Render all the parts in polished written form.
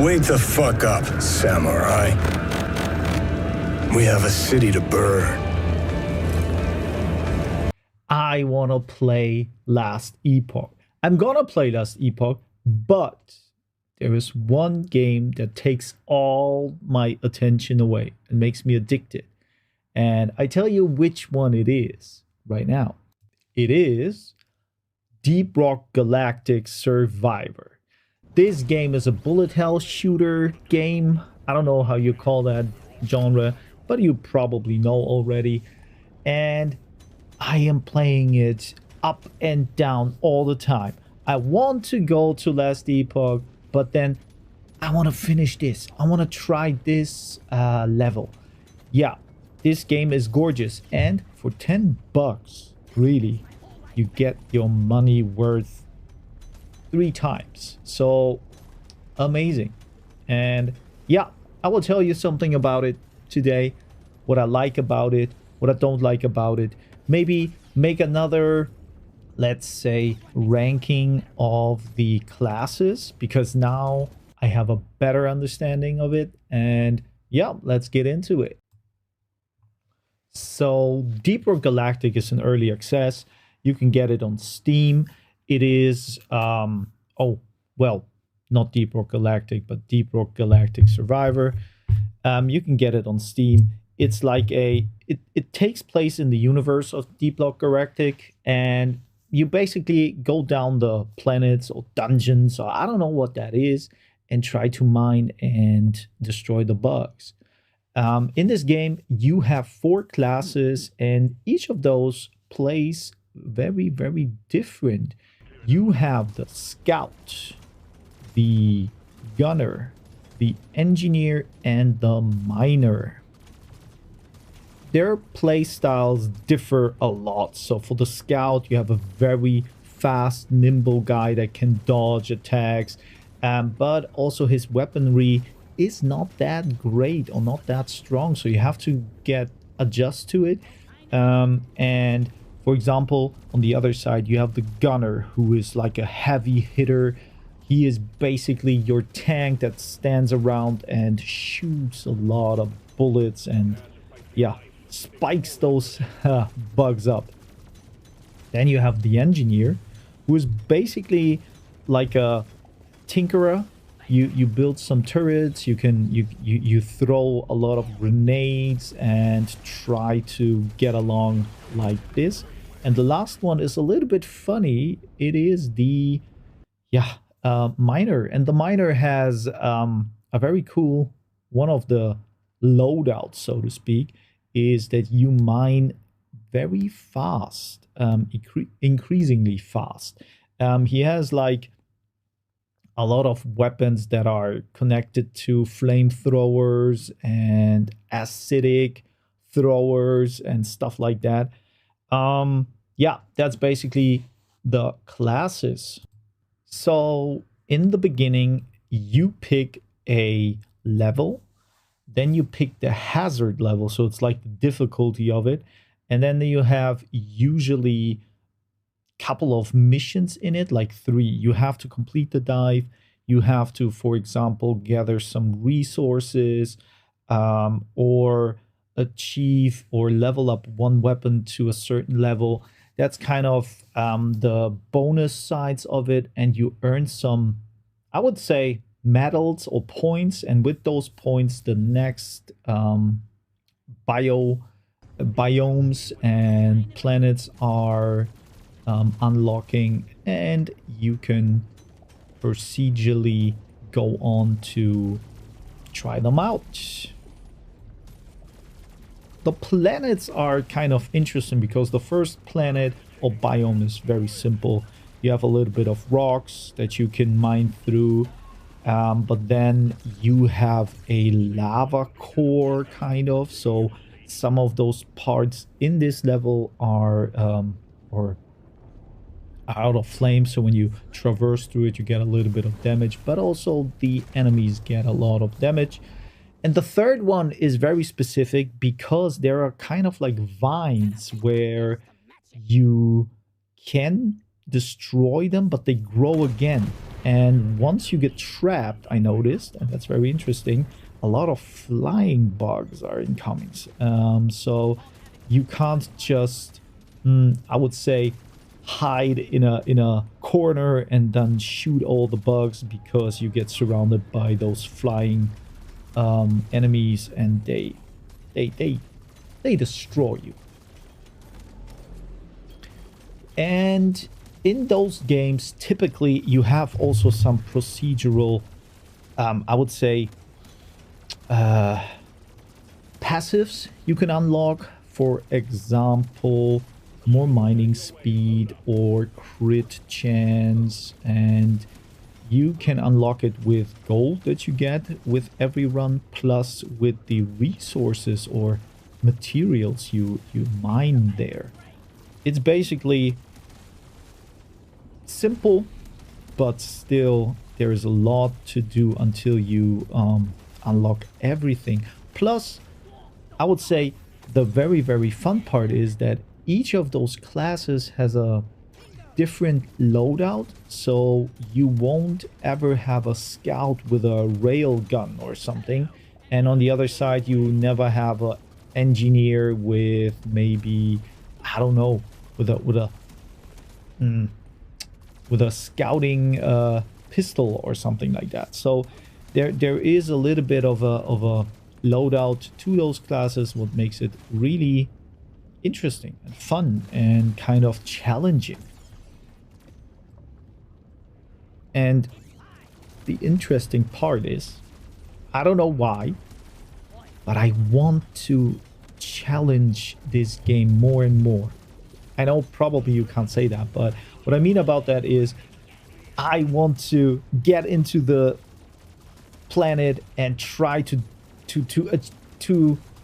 Wake the fuck up, samurai. We have a city to burn. I want to play Last Epoch. I'm gonna play Last Epoch, but there is one game that takes all my attention away and makes me addicted. And I tell you which one it is right now. It is Deep Rock Galactic Survivor. This game is a bullet hell shooter game. I don't know how you call that genre, but you probably know already. And I am playing it up and down all the time. I want to go to Last Epoch, but then I want to finish this. I want to try this level. Yeah, this game is gorgeous. And for 10 bucks, really, you get your money worth 3 times. So amazing. And yeah, I will tell you something about it today. What I like about it, what I don't like about it. Maybe make another, let's say, ranking of the classes, because now I have a better understanding of it. And yeah, let's get into it. So Deep Rock Galactic is an early access. You can get it on Steam. It is, not Deep Rock Galactic, but Deep Rock Galactic Survivor. You can get it on Steam. It's like it takes place in the universe of Deep Rock Galactic, and you basically go down the planets or dungeons, or I don't know what that is, and try to mine and destroy the bugs. In this game, you have 4 classes, and each of those plays very, very different. You have the Scout, the Gunner, the Engineer, and the Miner. Their play styles differ a lot. So for the Scout, you have a very fast, nimble guy that can dodge attacks, but also his weaponry is not that great or not that strong, so you have to adjust to it. And for example, on the other side, you have the Gunner, who is like a heavy hitter. He is basically your tank that stands around and shoots a lot of bullets and, yeah, spikes those bugs up. Then you have the Engineer, who is basically like a tinkerer. You build some turrets, you throw a lot of grenades and try to get along like this. And the last one is a little bit funny. It is the Miner, and the Miner has a very cool, one of the loadouts, so to speak, is that you mine very fast, increasingly fast. He has like a lot of weapons that are connected to flamethrowers and acidic throwers and stuff like that. Yeah, that's basically the classes. So in the beginning, you pick a level, then you pick the hazard level, so it's like the difficulty of it, and then you have usually couple of missions in it, like 3. You have to complete the dive. You have to, for example, gather some resources, or achieve or level up one weapon to a certain level. That's kind of the bonus sides of it, and you earn some, I would say, medals or points, and with those points, the next biomes and planets are unlocking, and you can procedurally go on to try them out. The planets are kind of interesting because the first planet or biome is very simple. You have a little bit of rocks that you can mine through, but then you have a lava core kind of, so some of those parts in this level are out of flame, so when you traverse through it, you get a little bit of damage, but also the enemies get a lot of damage. And the third one is very specific because there are kind of like vines where you can destroy them, but they grow again. And once you get trapped, I noticed, and that's very interesting, a lot of flying bugs are incoming. So you can't just, I would say, hide in a corner and then shoot all the bugs, because you get surrounded by those flying enemies, and they destroy you. And in those games, typically you have also some procedural, I would say, passives you can unlock. For example, more mining speed or crit chance, and you can unlock it with gold that you get with every run, plus with the resources or materials you mine there. It's basically simple, but still there is a lot to do until you unlock everything. Plus, I would say the very, very fun part is that each of those classes has a different loadout, so you won't ever have a scout with a rail gun or something, and on the other side you never have a engineer with maybe, I don't know, with a scouting pistol or something like that. So there is a little bit of a loadout to those classes, what makes it really interesting and fun and kind of challenging. And the interesting part is, I don't know why, but I want to challenge this game more and more. I know probably you can't say that, but what I mean about that is I want to get into the planet and try to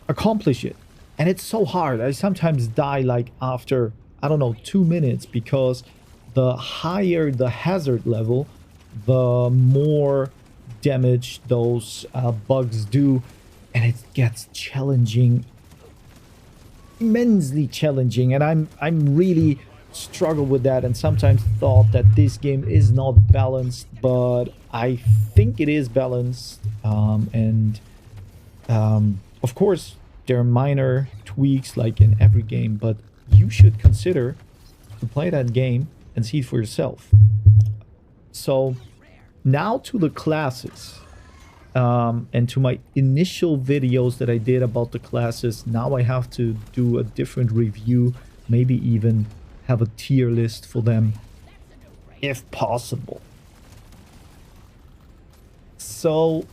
accomplish it. And it's so hard. I sometimes die like after, I don't know, 2 minutes, because the higher the hazard level, the more damage those bugs do, and it gets challenging, immensely challenging. And I'm really struggle with that, and sometimes thought that this game is not balanced, but I think it is balanced. Of course, there are minor tweaks like in every game, but you should consider to play that game and see it for yourself. So now to the classes, and to my initial videos that I did about the classes. Now I have to do a different review, maybe even have a tier list for them if possible. So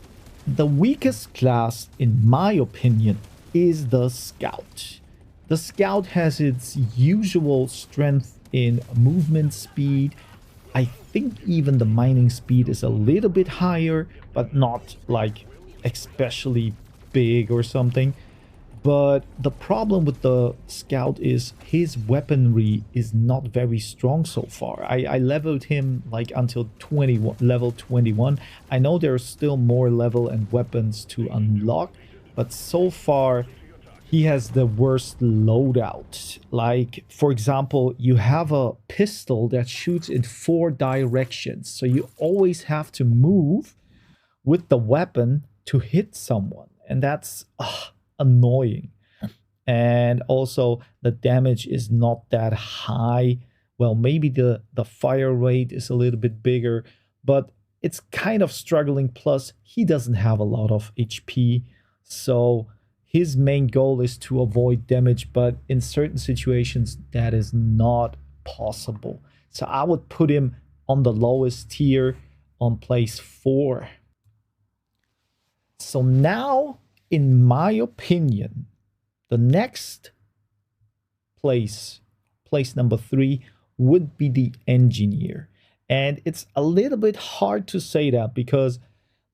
the weakest class, in my opinion, is the Scout. The Scout has its usual strength in movement speed. I think even the mining speed is a little bit higher, but not like especially big or something. But the problem with the Scout is his weaponry is not very strong so far. I leveled him like until level 21. I know there's still more level and weapons to unlock, but so far he has the worst loadout. Like, for example, you have a pistol that shoots in 4 directions. So you always have to move with the weapon to hit someone. And that's annoying. And also the damage is not that high. Well, maybe the fire rate is a little bit bigger, but it's kind of struggling. Plus, he doesn't have a lot of HP. So his main goal is to avoid damage, but in certain situations that is not possible. So I would put him on the lowest tier, on place 4. So now, in my opinion, the next place number 3, would be the Engineer. And it's a little bit hard to say that, because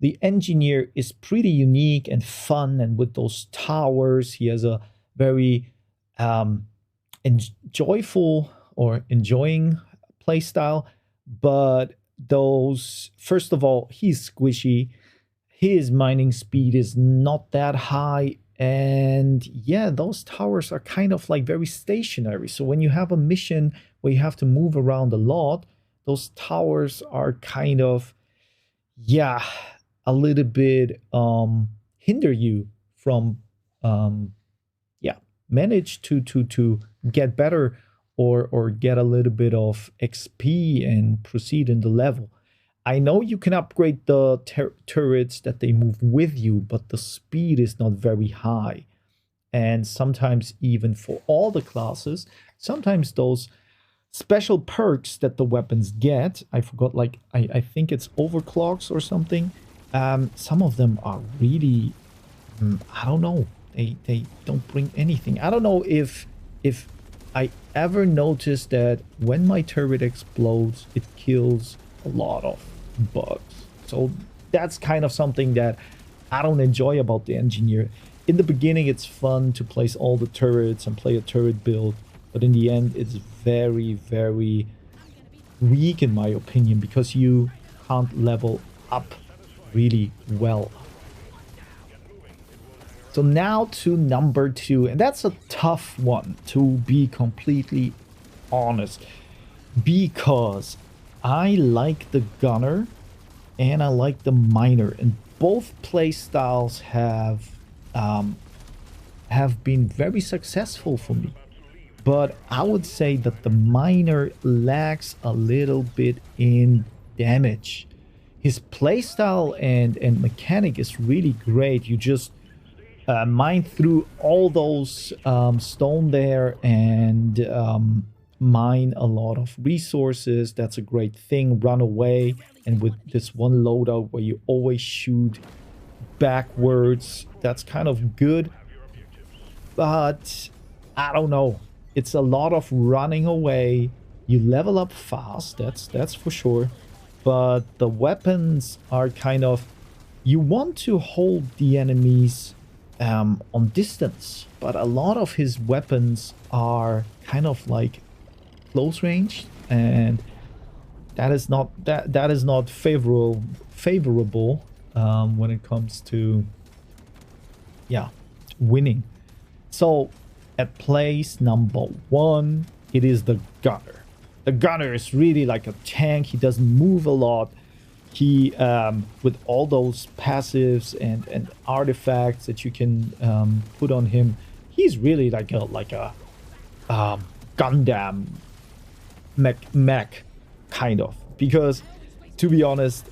the Engineer is pretty unique and fun, and with those towers, he has a very joyful or enjoying playstyle. But those, first of all, he's squishy. His mining speed is not that high. And yeah, those towers are kind of like very stationary. So when you have a mission where you have to move around a lot, those towers are kind of, yeah, a little bit hinder you from yeah, manage to get better or get a little bit of XP and proceed in the level. I know you can upgrade the turrets that they move with you, but the speed is not very high. And sometimes even for all the classes, sometimes those special perks that the weapons get, I forgot, like I think it's overclocks or something. Some of them are really, I don't know, they don't bring anything. I don't know if I ever noticed that when my turret explodes, it kills a lot of bugs. So that's kind of something that I don't enjoy about the engineer. In the beginning, it's fun to place all the turrets and play a turret build, but in the end, it's very, very weak in my opinion, because you can't level up really well. So now to number 2, and that's a tough one, to be completely honest, because I like the gunner and I like the miner, and both play styles have been very successful for me. But I would say that the miner lacks a little bit in damage. His playstyle and mechanic is really great. You just mine through all those stone there and mine a lot of resources. That's a great thing. Run away, and with this one loadout where you always shoot backwards, that's kind of good. But I don't know, it's a lot of running away. You level up fast, that's for sure, but the weapons are kind of, you want to hold the enemies on distance, but a lot of his weapons are kind of like close range, and that is not favorable when it comes to, yeah, winning. So at place number 1, it is the gunner. The gunner is really like a tank. He doesn't move a lot. He with all those passives and artifacts that you can put on him, he's really like a Gundam mech kind of, because to be honest,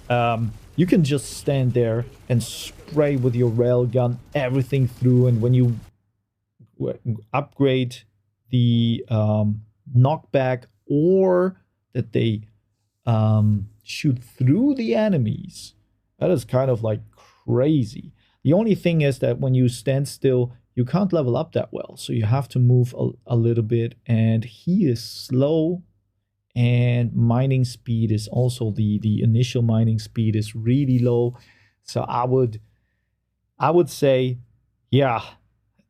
you can just stand there and spray with your railgun everything through, and when you upgrade the knockback, or that they shoot through the enemies, that is kind of like crazy. The only thing is that when you stand still, you can't level up that well, so you have to move a little bit, and he is slow, and mining speed is also, the initial mining speed is really low. So I would say, yeah,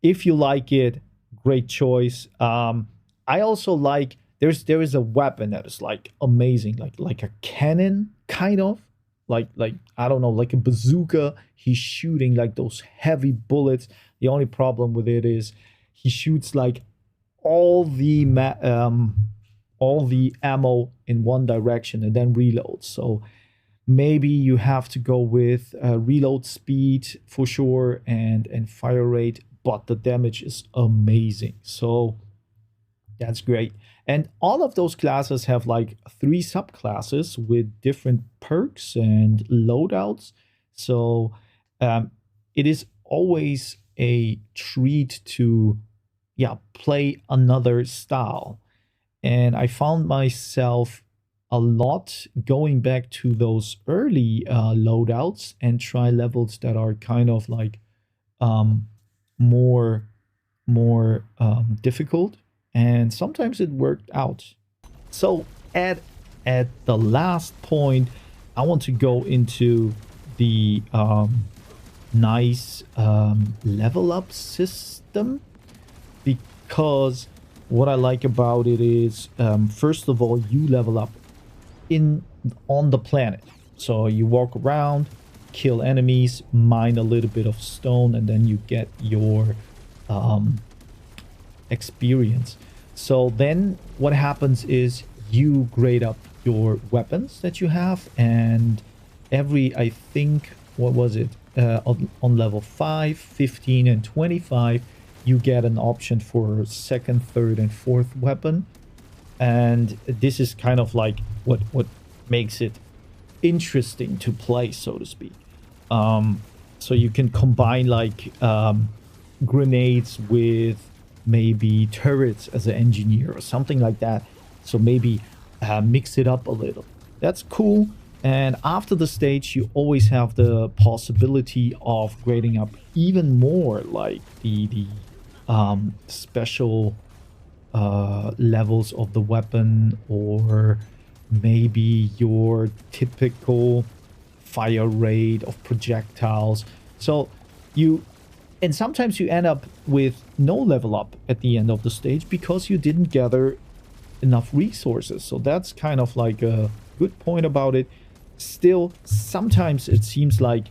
if you like it, great choice. I also like, there is a weapon that is like amazing, like a cannon kind of, like I don't know, like a bazooka. He's shooting like those heavy bullets. The only problem with it is he shoots like all the ammo in one direction and then reloads. So maybe you have to go with reload speed for sure and fire rate, but the damage is amazing. So that's great. And all of those classes have like 3 subclasses with different perks and loadouts. So it is always a treat to, yeah, play another style. And I found myself a lot going back to those early loadouts and try levels that are kind of like more difficult, and sometimes it worked out. So at the last point, I want to go into the nice level up system, because what I like about it is, first of all, you level up on the planet. So you walk around, kill enemies, mine a little bit of stone, and then you get your experience. So then what happens is you grade up your weapons that you have, and every, I think, what was it, on level 5, 15, and 25, you get an option for second, third, and fourth weapon. And this is kind of like what makes it interesting to play, so to speak. So you can combine like grenades with maybe turrets as an engineer or something like that. So maybe mix it up a little. That's cool. And after the stage, you always have the possibility of grading up even more, like the special levels of the weapon, or maybe your typical fire rate of projectiles. So and sometimes you end up with no level up at the end of the stage because you didn't gather enough resources. So that's kind of like a good point about it. Still, sometimes it seems like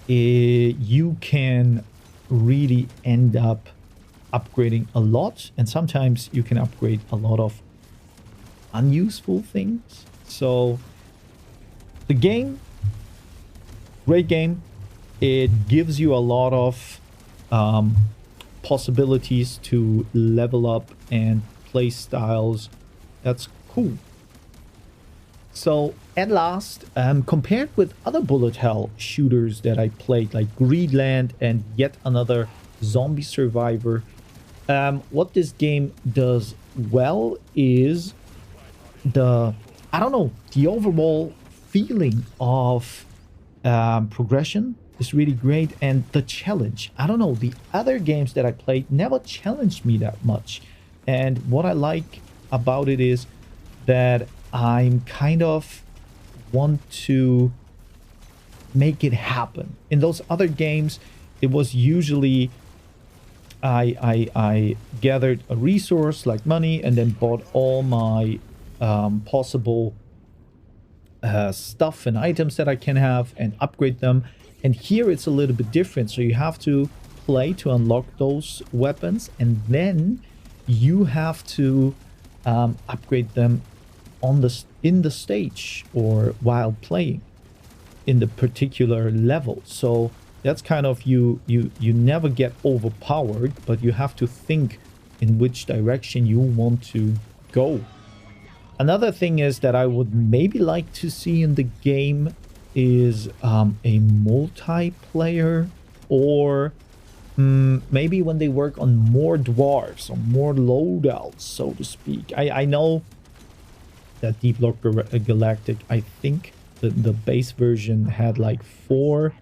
you can really end up upgrading a lot, and sometimes you can upgrade a lot of unuseful things. So the game, great game. It gives you a lot of possibilities to level up and play styles. That's cool. So at last, compared with other bullet hell shooters that I played, like Greenland and yet another zombie survivor, what this game does well is the overall feeling of progression is really great, and the challenge. I don't know, the other games that I played never challenged me that much. And what I like about it is that I'm kind of want to make it happen. In those other games, it was usually I gathered a resource like money and then bought all my possible stuff and items that I can have and upgrade them. And here it's a little bit different. So you have to play to unlock those weapons, and then you have to upgrade them in the stage or while playing in the particular level. So that's kind of you never get overpowered, but you have to think in which direction you want to go. Another thing is that I would maybe like to see in the game is a multiplayer, or maybe when they work on more dwarves or more loadouts, so to speak. I know that Deep Rock Galactic, I think the base version had like 4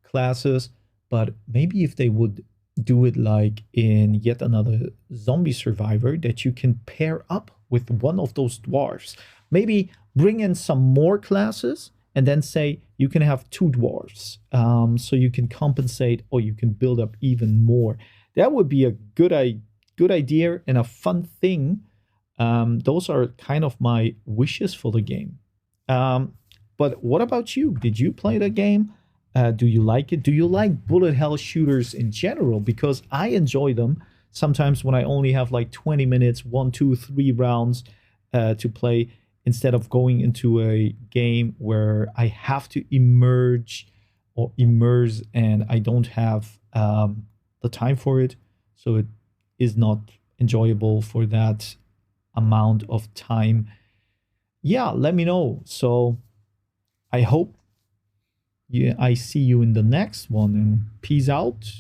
classes, but maybe if they would do it like in yet another zombie survivor, that you can pair up with one of those dwarves, maybe bring in some more classes, and then say you can have 2 dwarves, so you can compensate, or you can build up even more. That would be a good idea and a fun thing. Those are kind of my wishes for the game. But what about you? Did you play the game? Do you like it? Do you like bullet hell shooters in general? Because I enjoy them. Sometimes when I only have like 20 minutes, 1, 2, 3 rounds to play, instead of going into a game where I have to immerse, and I don't have the time for it. So it is not enjoyable for that amount of time. Yeah, let me know. So I hope I see you in the next one, and peace out.